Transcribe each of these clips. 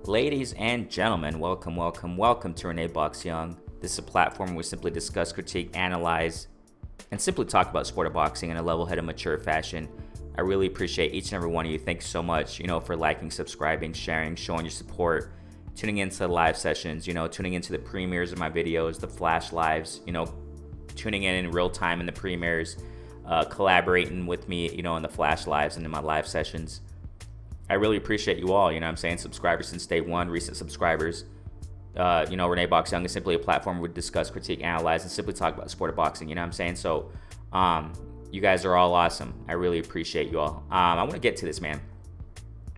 Ladies and gentlemen, welcome to Renee Box Young. This is a platform where we simply discuss, critique, analyze, and simply talk about sport of boxing in a level-headed, mature fashion. I really appreciate each and every one of you. Thanks so much, for liking, subscribing, sharing, showing your support, tuning into the live sessions, tuning into the premieres of my videos, the flash lives, tuning in real time in the premieres, collaborating with me, in the flash lives and in my live sessions. I really appreciate you all, subscribers since day one, recent subscribers. Renee Box Young is simply a platform where we discuss, critique, analyze, and simply talk about the sport of boxing, So, you guys are all awesome. I really appreciate you all. I want to get to this, man.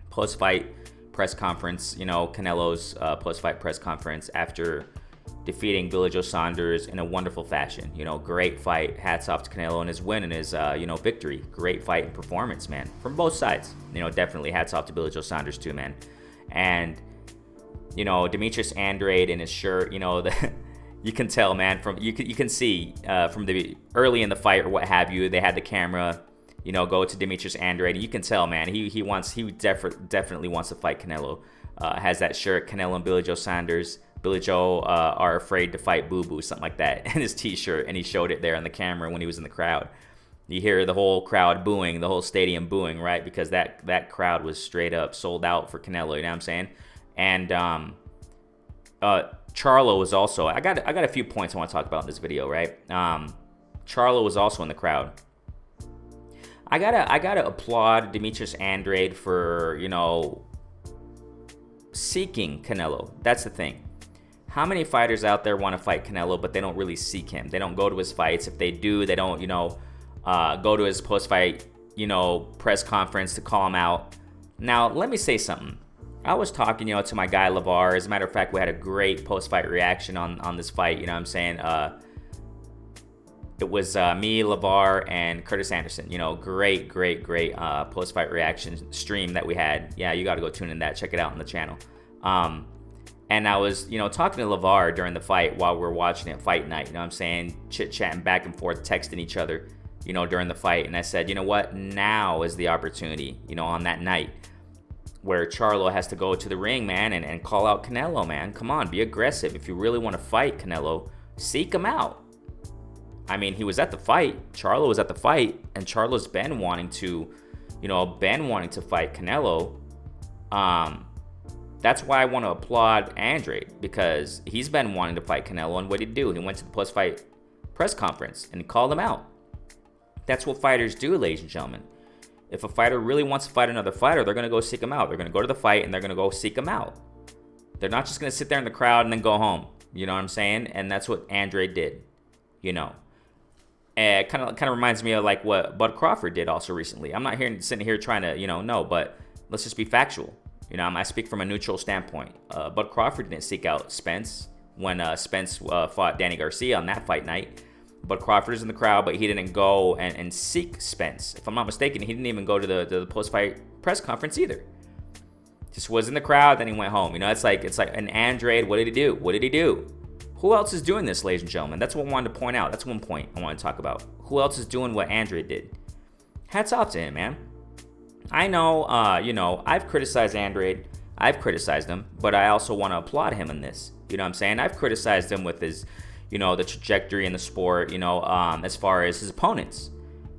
Post-fight press conference, Canelo's post-fight press conference after defeating Billy Joe Saunders in a wonderful fashion. Great fight. Hats off to Canelo and his win and his, victory. Great fight and performance, man, from both sides. Definitely hats off to Billy Joe Saunders too, man. And, Demetrius Andrade in his shirt, you can tell, man, from you can see from the early in the fight or what have you, they had the camera, go to Demetrius Andrade. You can tell, man, he definitely wants to fight Canelo. Has that shirt, Canelo and Billy Joe Saunders. Billy Joe are afraid to fight Boo Boo, something like that, and his T-shirt, and he showed it there on the camera when he was in the crowd. You hear the whole crowd booing, the whole stadium booing, right? Because that crowd was straight up sold out for Canelo. You know what I'm saying? And Charlo was also. I got a few points I want to talk about in this video, right? Charlo was also in the crowd. I gotta applaud Demetrius Andrade for seeking Canelo. That's the thing. How many fighters out there want to fight Canelo, but they don't really seek him? They don't go to his fights. If they do, they don't, go to his post-fight, press conference to call him out. Now, let me say something. I was talking, to my guy LeVar. As a matter of fact, we had a great post-fight reaction on this fight. It was me, LeVar, and Curtis Anderson. Great post-fight reaction stream that we had. Yeah, you got to go tune in that. Check it out on the channel. And I was, talking to LeVar during the fight while we were watching it, fight night, chit-chatting back and forth, texting each other, during the fight. And I said, what? Now is the opportunity, on that night where Charlo has to go to the ring, man, and call out Canelo, man. Come on, be aggressive. If you really want to fight Canelo, seek him out. I mean, he was at the fight. Charlo was at the fight, and Charlo's been wanting to fight Canelo. That's why I want to applaud Andrade, because he's been wanting to fight Canelo, and what did he do? He went to the post-fight press conference and called him out. That's what fighters do, ladies and gentlemen. If a fighter really wants to fight another fighter, they're going to go seek him out. They're going to go to the fight, and they're going to go seek him out. They're not just going to sit there in the crowd and then go home. You know what I'm saying? And that's what Andrade did, And kind of reminds me of like what Bud Crawford did also recently. I'm not sitting here trying to, no, but let's just be factual. I speak from a neutral standpoint. Bud Crawford didn't seek out Spence when Spence fought Danny Garcia on that fight night. Bud Crawford is in the crowd, but he didn't go and seek Spence. If I'm not mistaken, he didn't even go to the post-fight press conference either. Just was in the crowd, then he went home. It's like an Andrade. What did he do? Who else is doing this, ladies and gentlemen? That's what I wanted to point out. That's one point I want to talk about. Who else is doing what Andrade did? Hats off to him, man. I know, I've criticized Andrade. I've criticized him, but I also want to applaud him in this. You know what I'm saying? I've criticized him with his, the trajectory in the sport, as far as his opponents.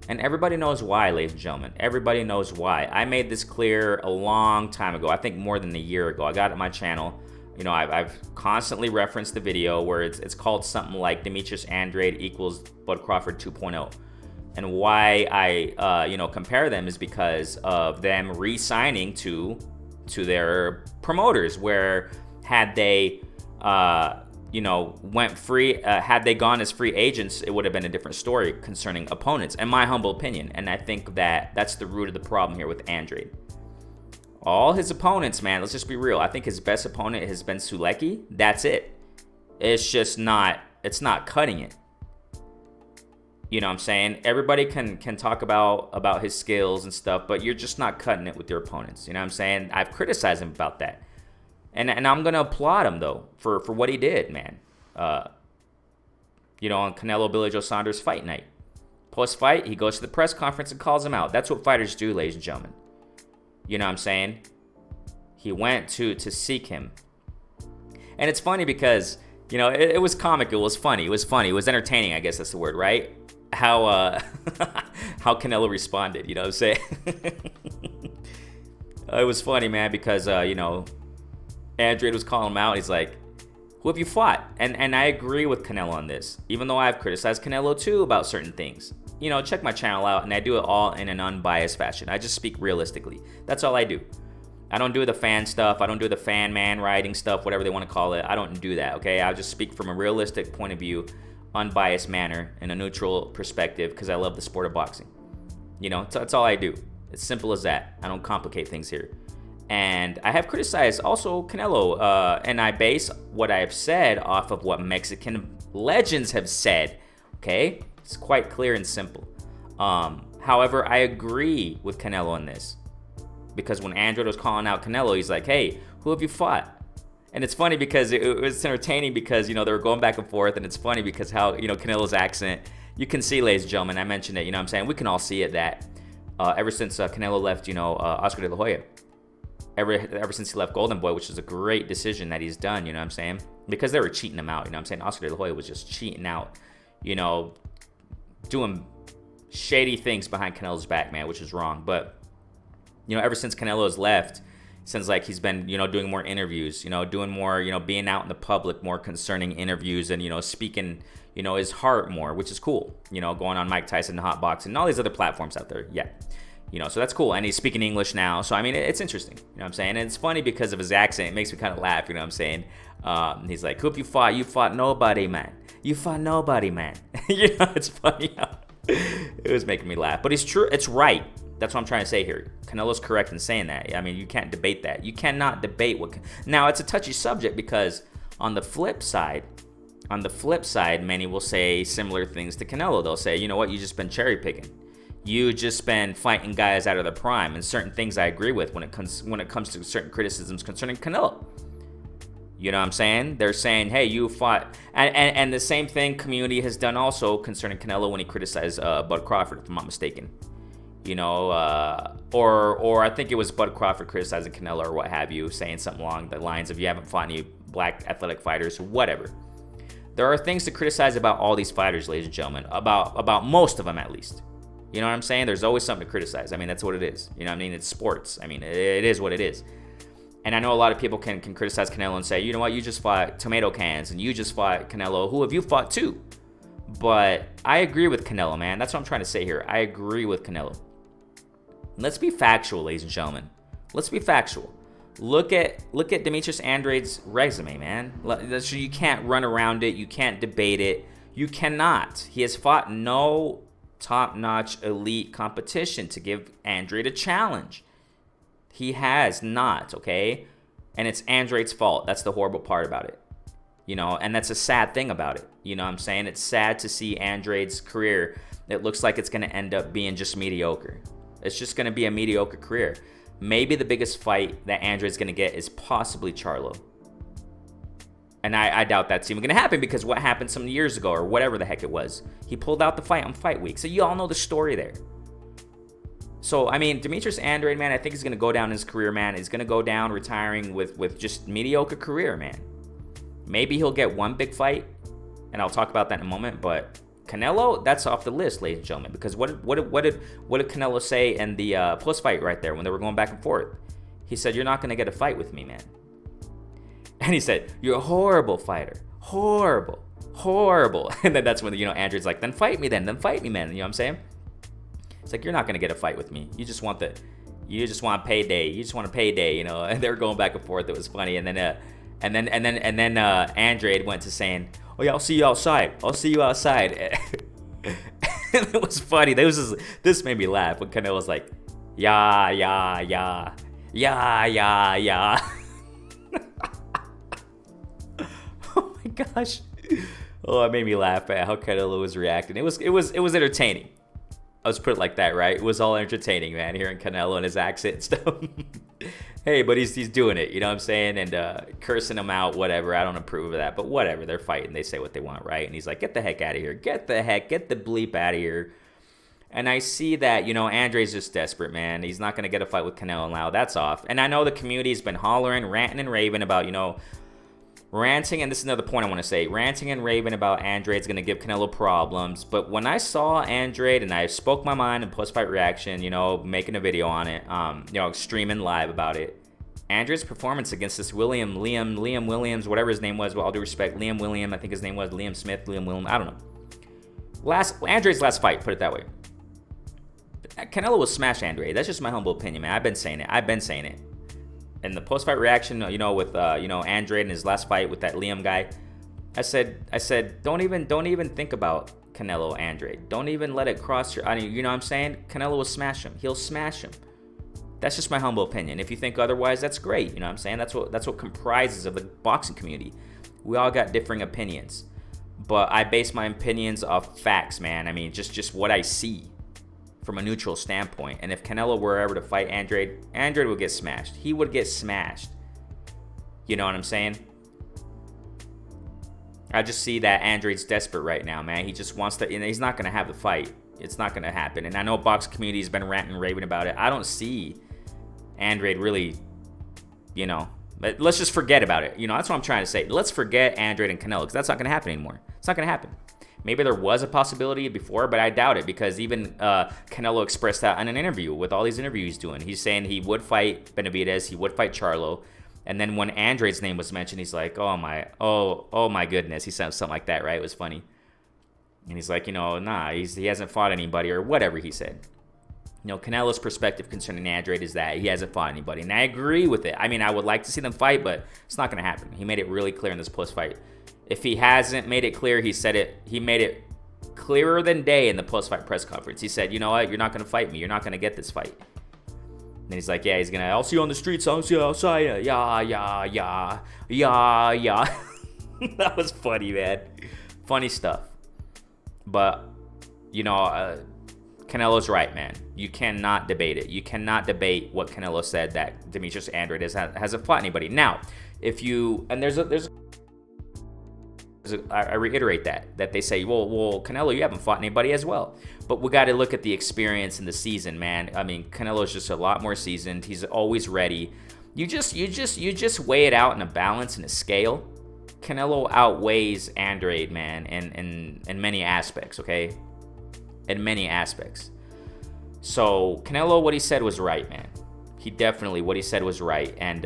And everybody knows why, ladies and gentlemen. Everybody knows why. I made this clear a long time ago. I think more than a year ago. I got it on my channel. I've constantly referenced the video where it's called something like Demetrius Andrade equals Bud Crawford 2.0. And why I, compare them is because of them re-signing to their promoters. Where had they, went free, had they gone as free agents, it would have been a different story concerning opponents, in my humble opinion. And I think that's the root of the problem here with Andrade. All his opponents, man, let's just be real. I think his best opponent has been Sulecki. That's it. It's just not, it's not cutting it. You know what I'm saying? Everybody can talk about his skills and stuff, but you're just not cutting it with your opponents. You know what I'm saying? I've criticized him about that. And I'm going to applaud him, though, for what he did, man. On Canelo Billy Joe Saunders fight night. Post-fight, he goes to the press conference and calls him out. That's what fighters do, ladies and gentlemen. You know what I'm saying? He went to seek him. And it's funny because, it was comic. It was funny. It was entertaining, I guess that's the word, right? How how Canelo responded, you know what I'm saying? It was funny, man, because, Andrade was calling him out. He's like, who have you fought? And I agree with Canelo on this, even though I've criticized Canelo too about certain things. Check my channel out, and I do it all in an unbiased fashion. I just speak realistically. That's all I do. I don't do the fan stuff. I don't do the fan man writing stuff, whatever they want to call it. I don't do that, okay? I'll just speak from a realistic point of view, unbiased manner, in a neutral perspective, because I love the sport of boxing. That's all I do. It's simple as that. I don't complicate things here. And I have criticized also Canelo, and I base what I have said off of what Mexican legends have said, okay? It's quite clear and simple. However, I agree with Canelo on this. Because when Andrade was calling out Canelo, he's like, hey, who have you fought? And it's funny because it was entertaining because, they were going back and forth. And it's funny because how, Canelo's accent, you can see, ladies and gentlemen, I mentioned it, I'm saying? We can all see it that ever since Canelo left, Oscar de la Hoya, ever since he left Golden Boy, which is a great decision that he's done, you know what I'm saying? Because they were cheating him out, you know what I'm saying? Oscar de la Hoya was just cheating out, doing shady things behind Canelo's back, man, which is wrong. But ever since Canelo's left, since like he's been, doing more interviews, doing more, being out in the public, more concerning interviews and, speaking, his heart more, which is cool, going on Mike Tyson, Hot Boxing, and all these other platforms out there. Yeah. So that's cool. And he's speaking English now. So, I mean, it's interesting, you know what I'm saying? And it's funny because of his accent. It makes me kind of laugh, you know what I'm saying? He's like, who have you fought? You fought nobody, man. You fought nobody, man. It's funny how it was making me laugh. But it's true. It's right. That's what I'm trying to say here. Canelo's correct in saying that. I mean, you can't debate that. You cannot debate what... Now, it's a touchy subject because on the flip side, many will say similar things to Canelo. They'll say, you know what, you just been cherry picking. You just been fighting guys out of their prime, and certain things I agree with when it comes to certain criticisms concerning Canelo. You know what I'm saying? They're saying, hey, you fought... And the same thing community has done also concerning Canelo when he criticized Bud Crawford, if I'm not mistaken. Or I think it was Bud Crawford criticizing Canelo or what have you, saying something along the lines of you haven't fought any black athletic fighters, whatever. There are things to criticize about all these fighters, ladies and gentlemen, about most of them at least. You know what I'm saying? There's always something to criticize. I mean, that's what it is. You know what I mean? It's sports. I mean, it is what it is. And I know a lot of people can criticize Canelo and say, you know what, you just fought tomato cans and you just fought Canelo. Who have you fought too? But I agree with Canelo, man. That's what I'm trying to say here. I agree with Canelo. Let's be factual, ladies and gentlemen. Let's be factual. Look at Demetrius Andrade's resume, man. You can't run around it. You can't debate it. You cannot. He has fought no top-notch elite competition to give Andrade a challenge. He has not, okay? And it's Andrade's fault. That's the horrible part about it. And that's a sad thing about it. You know what I'm saying? It's sad to see Andrade's career. It looks like it's going to end up being just mediocre. It's just going to be a mediocre career. Maybe the biggest fight that Andrade's going to get is possibly Charlo. And I doubt that's even going to happen because what happened some years ago or whatever the heck it was, he pulled out the fight on fight week. So you all know the story there. So, I mean, Demetrius Andrade, man, I think he's going to go down in his career, man. He's going to go down retiring with just mediocre career, man. Maybe he'll get one big fight, and I'll talk about that in a moment, but... Canelo, that's off the list, ladies and gentlemen, because what did Canelo say in the post-fight right there when they were going back and forth? He said, you're not going to get a fight with me, man. And he said, you're a horrible fighter. Horrible. And then that's when, Andrade's like, then fight me, man. You know what I'm saying? It's like, you're not going to get a fight with me. You just want payday. You just want a payday, And they were going back and forth. It was funny. And then Andrade went to saying, oh yeah, I'll see you outside. And it was funny. This made me laugh when Canelo was like, yeah. Oh my gosh. Oh, it made me laugh at how Canelo was reacting. It was entertaining. Let's put it like that, right? It was all entertaining, man, hearing Canelo and his accent and stuff. Hey, but he's doing it, you know what I'm saying? And cursing him out, whatever. I don't approve of that, but whatever. They're fighting. They say what they want, right? And he's like, get the heck out of here. Get the bleep out of here. And I see that, Andrade's just desperate, man. He's not going to get a fight with Canelo now. That's off. And I know the community's been hollering, ranting, and raving about, ranting, and this is another point I want to say, ranting and raving about Andrade's going to give Canelo problems. But when I saw Andrade, and I spoke my mind in post-fight reaction, making a video on it, streaming live about it, Andrade's performance against this Liam Williams, whatever his name was, with all due respect, Liam William, I think his name was Liam Smith, Liam William, I don't know. Andrade's last fight, put it that way. Canelo will smash Andrade. That's just my humble opinion, man. I've been saying it. And the post-fight reaction, with Andrade in his last fight with that Liam guy, I said, don't even think about Canelo Andrade. Don't even let it cross your. You know what I'm saying? Canelo will smash him. He'll smash him. That's just my humble opinion. If you think otherwise, that's great. You know what I'm saying? That's what comprises of the boxing community. We all got differing opinions, but I base my opinions off facts, man. I mean, just what I see from a neutral standpoint. And if Canelo were ever to fight Andrade would get smashed. He would get smashed. You know what I'm saying? I just see that Andrade's desperate right now, man. He just wants to, he's not going to have the fight. It's not going to happen. And I know boxing community has been ranting and raving about it. I don't see Andrade really, but let's just forget about it. That's what I'm trying to say. Let's forget Andrade and Canelo, because that's not going to happen anymore. It's not going to happen. Maybe there was a possibility before, but I doubt it, because even Canelo expressed that in an interview with all these interviews he's doing. He's saying he would fight Benavidez, he would fight Charlo, and then when Andrade's name was mentioned, he's like, oh my goodness. He said something like that, right? It was funny. And he's like, nah, he hasn't fought anybody, or whatever he said. Canelo's perspective concerning Andrade is that he hasn't fought anybody, and I agree with it. I mean, I would like to see them fight, but it's not going to happen. He made it really clear in this post-fight. If he hasn't made it clear, he made it clearer than day in the post-fight press conference. He said, you know what, you're not going to fight me. You're not going to get this fight. And he's like, yeah, I'll see you on the streets. I'll see you outside. Yeah. That was funny, man. Funny stuff. But, Canelo's right, man. You cannot debate it. You cannot debate what Canelo said, that Demetrius Andrade hasn't fought anybody. Now, I reiterate that they say, well, Canelo, you haven't fought anybody as well. But we got to look at the experience in the season, man. I mean, Canelo's just a lot more seasoned. He's always ready. You just weigh it out in a balance and a scale. Canelo outweighs Andrade, man, in many aspects, okay? In many aspects. So Canelo, what he said was right, man. What he said was right. And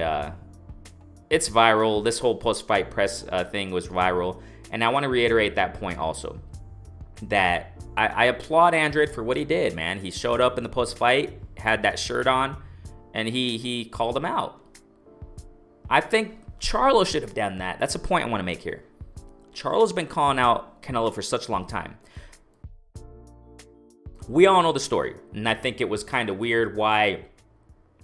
it's viral. This whole post-fight press thing was viral. And I want to reiterate that point also. That I applaud Andrade for what he did, man. He showed up in the post-fight, had that shirt on, and he called him out. I think Charlo should have done that. That's a point I want to make here. Charlo's been calling out Canelo for such a long time. We all know the story. And I think it was kind of weird why,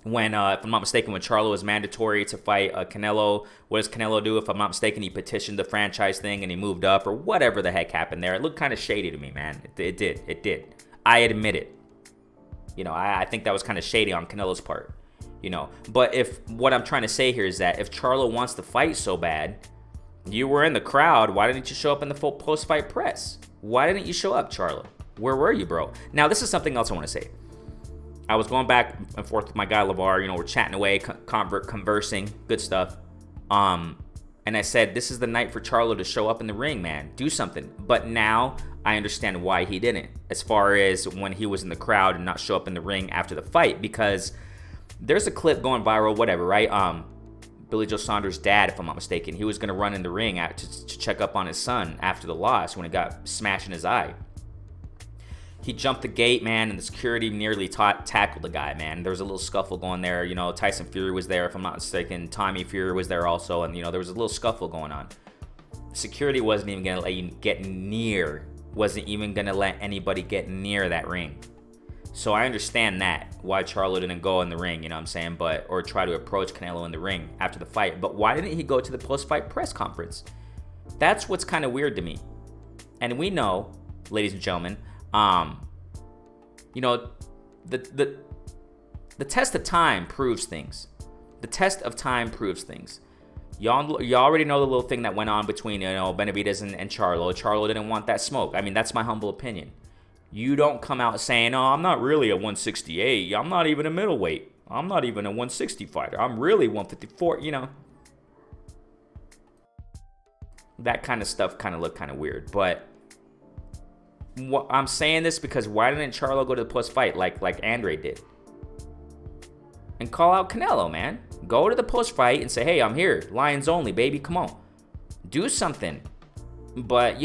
when, if I'm not mistaken, when Charlo was mandatory to fight Canelo, what does Canelo do? If I'm not mistaken, he petitioned the franchise thing and he moved up, or whatever the heck happened there. It looked kind of shady to me, man. It did. I admit it. I think that was kind of shady on Canelo's part. But if what I'm trying to say here is that if Charlo wants to fight so bad, you were in the crowd, why didn't you show up in the full post-fight press? Why didn't you show up, Charlo? Where were you, bro? Now, this is something else I want to say. I was going back and forth with my guy, LeVar. We're chatting away, conversing, good stuff. And I said, this is the night for Charlo to show up in the ring, man. Do something. But now I understand why he didn't, as far as when he was in the crowd and not show up in the ring after the fight, because there's a clip going viral, whatever, right? Billy Joe Saunders' dad, if I'm not mistaken, he was going to run in the ring to check up on his son after the loss when it got smashed in his eye. He jumped the gate, man, and the security nearly tackled the guy, man. There was a little scuffle going there. Tyson Fury was there, if I'm not mistaken. Tommy Fury was there also, and, there was a little scuffle going on. Security wasn't even going to let you get near, wasn't even going to let anybody get near that ring. So I understand that, why Charlo didn't go in the ring, you know what I'm saying, or try to approach Canelo in the ring after the fight. But why didn't he go to the post-fight press conference? That's what's kind of weird to me. And we know, ladies and gentlemen, the test of time proves things. The test of time proves things. Y'all already know the little thing that went on between, Benavidez and Charlo. Charlo didn't want that smoke. I mean, that's my humble opinion. You don't come out saying, oh, I'm not really a 168. I'm not even a middleweight. I'm not even a 160 fighter. I'm really 154, That kind of stuff kind of looked kind of weird. But I'm saying this because why didn't Charlo go to the post-fight like Andrade did? And call out Canelo, man. Go to the post-fight and say, hey, I'm here. Lions only, baby. Come on. Do something. But,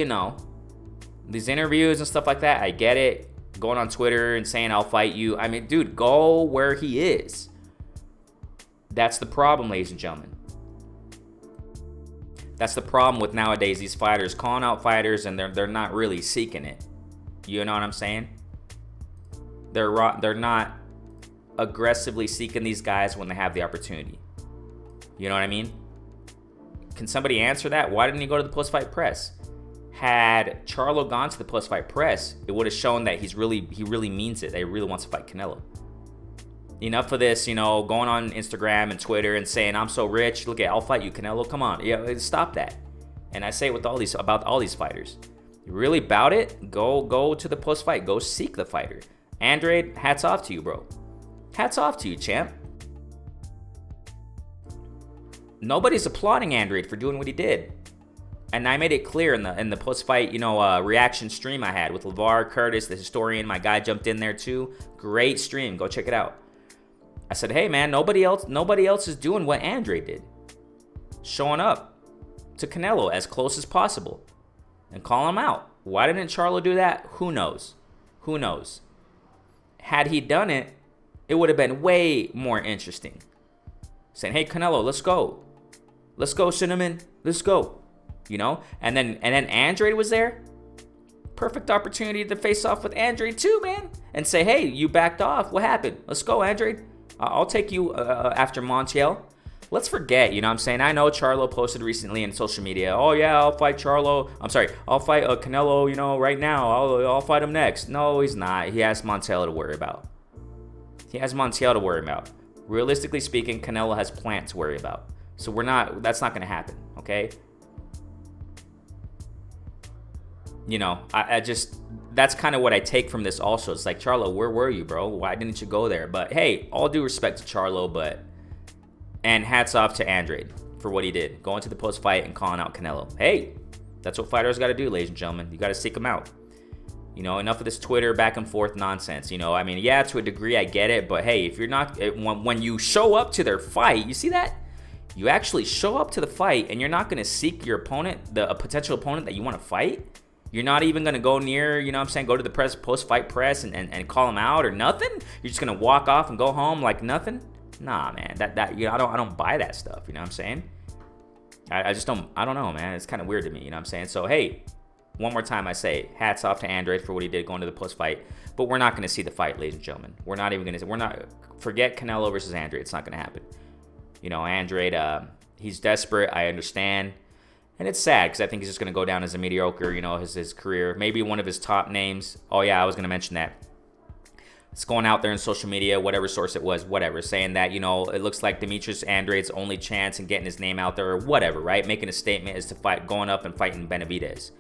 these interviews and stuff like that, I get it. Going on Twitter and saying, I'll fight you. I mean, dude, go where he is. That's the problem, ladies and gentlemen. That's the problem with nowadays, these fighters calling out fighters and they're not really seeking it. You know what I'm saying? They're not aggressively seeking these guys when they have the opportunity. You know what I mean? Can somebody answer that? Why didn't he go to the post-fight press? Had Charlo gone to the post-fight press, it would have shown that he really means it. That he really wants to fight Canelo. Enough of this, going on Instagram and Twitter and saying, I'm so rich. Look, I'll fight you, Canelo. Come on. Stop that. And I say it with about all these fighters. You really bout it? Go to the post-fight. Go seek the fighter. Andrade, hats off to you, bro. Hats off to you, champ. Nobody's applauding Andrade for doing what he did. And I made it clear in the post-fight, reaction stream I had with LeVar Curtis, the historian. My guy jumped in there too. Great stream. Go check it out. I said, hey, man, nobody else is doing what Andrade did. Showing up to Canelo as close as possible and call him out. Why didn't Charlo do that? Who knows? Who knows? Had he done it, it would have been way more interesting. Saying, hey, Canelo, let's go. Let's go, Cinnamon. Let's go. And then Andrade was there. Perfect opportunity to face off with Andrade too, man. And say, hey, you backed off. What happened? Let's go, Andrade. I'll take you after Montiel. Let's forget, I'm saying? I know Charlo posted recently in social media, oh yeah, I'll fight Charlo. I'm sorry, I'll fight Canelo, right now. I'll fight him next. No, he's not. He has Montiel to worry about. Realistically speaking, Canelo has Plant to worry about. So that's not going to happen, okay? I just, that's kind of what I take from this also. It's like, Charlo, where were you, bro? Why didn't you go there? But hey, all due respect to Charlo, and hats off to Andrade for what he did. Going to the post-fight and calling out Canelo. Hey, that's what fighters got to do, ladies and gentlemen. You got to seek them out. Enough of this Twitter back and forth nonsense. Yeah, to a degree, I get it. But hey, if you're not, when you show up to their fight, you see that? You actually show up to the fight and you're not going to seek your opponent, a potential opponent that you want to fight. You're not even going to go near, go to the post-fight press and call him out or nothing? You're just going to walk off and go home like nothing? Nah, man. I don't buy that stuff, you know what I'm saying? I just don't know, man. It's kind of weird to me, you know what I'm saying? So, hey, one more time I say, hats off to Andrade for what he did going to the post-fight. But we're not going to see the fight, ladies and gentlemen. Forget Canelo versus Andrade. It's not going to happen. Andrade, he's desperate. I understand. And it's sad because I think he's just going to go down as a mediocre, his career. Maybe one of his top names. Oh, yeah, I was going to mention that. It's going out there in social media, whatever source it was, whatever, saying that, it looks like Demetrius Andrade's only chance in getting his name out there or whatever, right? Making a statement is to going up and fighting Benavidez.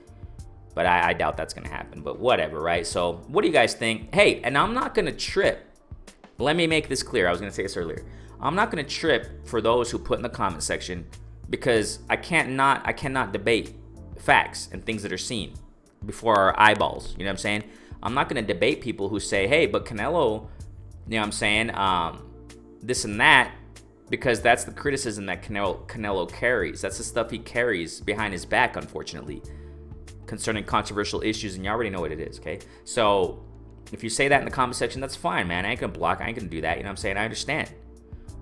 But I doubt that's going to happen. But whatever, right? So what do you guys think? Hey, and I'm not going to trip. Let me make this clear. I was going to say this earlier. I'm not going to trip for those who put in the comment section because I cannot debate facts and things that are seen before our eyeballs. You know what I'm saying? I'm not going to debate people who say, hey, but Canelo, you know what I'm saying, this and that, because that's the criticism that Canelo carries. That's the stuff he carries behind his back, unfortunately, concerning controversial issues, and you already know what it is, okay? So if you say that in the comment section, that's fine, man. I ain't going to block. I ain't going to do that. You know what I'm saying? I understand.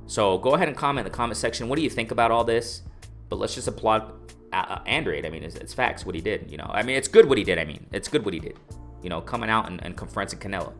So go ahead and comment in the comment section. What do you think about all this? But let's just applaud Andrade. I mean, it's facts what he did. It's good what he did. It's good what he did. Coming out and confronting Canelo.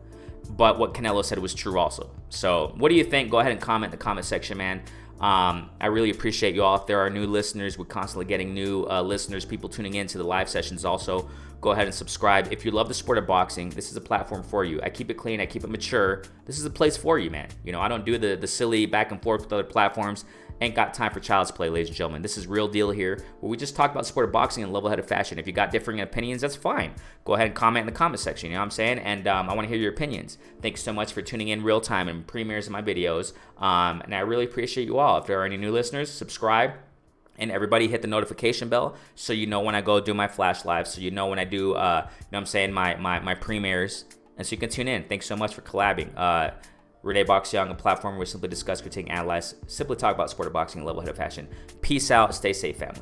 But what Canelo said was true also. So what do you think? Go ahead and comment in the comment section, man. I really appreciate you all. If there are new listeners, we're constantly getting new listeners, people tuning in to the live sessions also. Go ahead and subscribe. If you love the sport of boxing, this is a platform for you. I keep it clean. I keep it mature. This is a place for you, man. I don't do the silly back and forth with other platforms. ain't got time for child's play, ladies and gentlemen. This is real deal here, where we just talk about the sport of boxing in a level-headed fashion. If you got differing opinions, that's fine. Go ahead and comment in the comment section, you know what I'm saying? And I want to hear your opinions. Thanks so much for tuning in real time and premieres of my videos. And I really appreciate you all. If there are any new listeners, subscribe. And everybody hit the notification bell so you know when I go do my flash live, so you know when I do, you know what I'm saying, my premieres. And so you can tune in. Thanks so much for collabing. Renee Box Young, a platform where we simply discuss, critique, analyze, simply talk about sport of boxing in a level-headed fashion. Peace out. Stay safe, family.